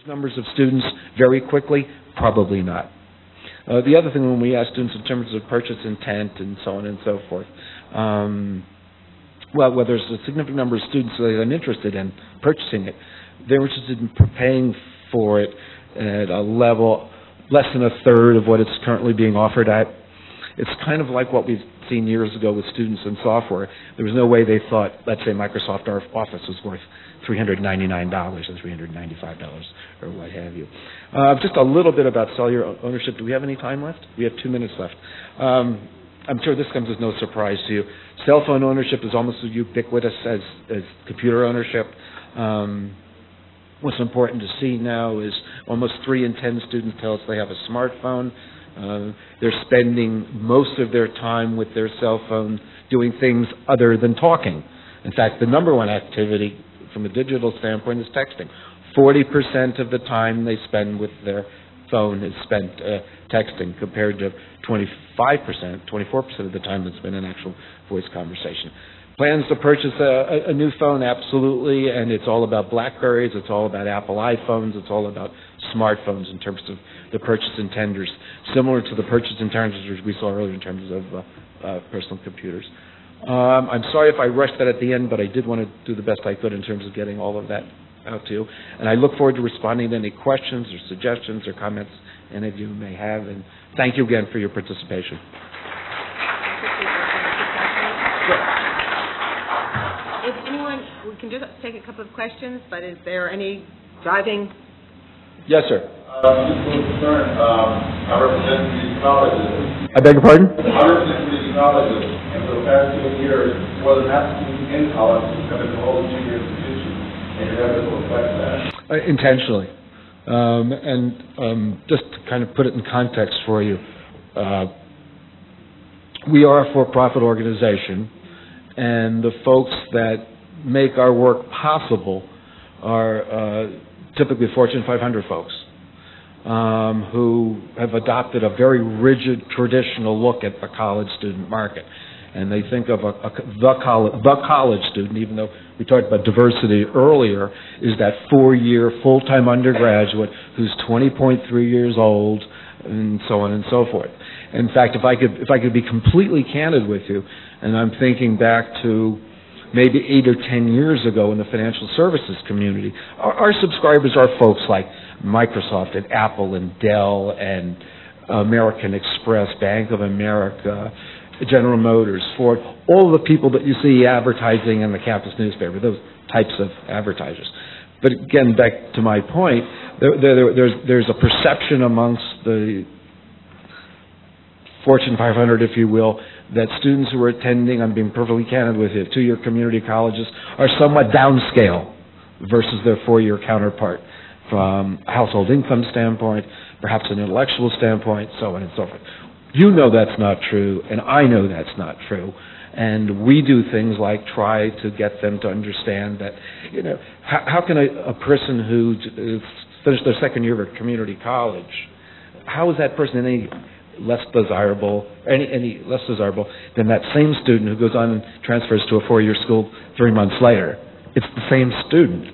numbers of students very quickly? Probably not. The other thing, when we ask students in terms of purchase intent and so on and so forth, well, there's a significant number of students that are interested in purchasing it. They're interested in paying for it at a level less than a third of what it's currently being offered at. It's kind of like what we've seen years ago with students in software. There was no way they thought, let's say, Microsoft Office was worth $399 or $395 or what have you. Just a little bit about cellular ownership. Do we have any time left? We have 2 minutes left. I'm sure this comes as no surprise to you. Cell phone ownership is almost as ubiquitous as computer ownership. What's important to see now is almost 3 in 10 students tell us they have a smartphone. They're spending most of their time with their cell phone doing things other than talking. In fact, the number one activity from a digital standpoint is texting. 40% of the time they spend with their phone is spent texting, compared to 24% of the time that's been an actual voice conversation. Plans to purchase a new phone, absolutely, and it's all about BlackBerries, it's all about Apple iPhones, it's all about smartphones in terms of the purchase intenders, similar to the purchase intenders we saw earlier in terms of personal computers. I'm sorry if I rushed that at the end, but I did want to do the best I could in terms of getting all of that out to you. And I look forward to responding to any questions or suggestions or comments any of you may have. And thank you again for your participation. If anyone, we can just take a couple of questions, but is there any driving? Yes, sir. Just a little concern. I represent community colleges. I beg your pardon? I represent community colleges, and for the past 2 years, more than half the students in college have been enrolled in 2-year institutions, and your efforts will reflect that. Intentionally. And just to kind of put it in context for you, we are a for-profit organization, and the folks that make our work possible are typically Fortune 500 folks who have adopted a very rigid, traditional look at the college student market. And they think of the college student, even though we talked about diversity earlier, is that 4-year full-time undergraduate who's 20.3 years old, and so on and so forth. In fact, if I could be completely candid with you, and I'm thinking back to maybe 8 or 10 years ago in the financial services community, our subscribers are folks like Microsoft and Apple and Dell and American Express, Bank of America, General Motors, Ford, all the people that you see advertising in the campus newspaper, those types of advertisers. But again, back to my point, there's a perception amongst the Fortune 500, if you will, that students who are attending, I'm being perfectly candid with you, 2-year community colleges are somewhat downscale versus their 4-year counterpart from a household income standpoint, perhaps an intellectual standpoint, so on and so forth. You know that's not true, and I know that's not true. And we do things like try to get them to understand that, you know, how can a person who finished their 2nd year of community college, how is that person any less desirable than that same student who goes on and transfers to a 4-year school 3 months later? It's the same student.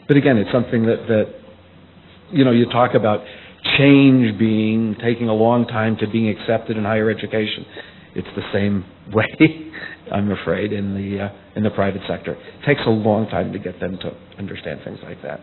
But again, it's something that you know, you talk about change taking a long time to being accepted in higher education. It's the same way, I'm afraid, in the private sector. It takes a long time to get them to understand things like that.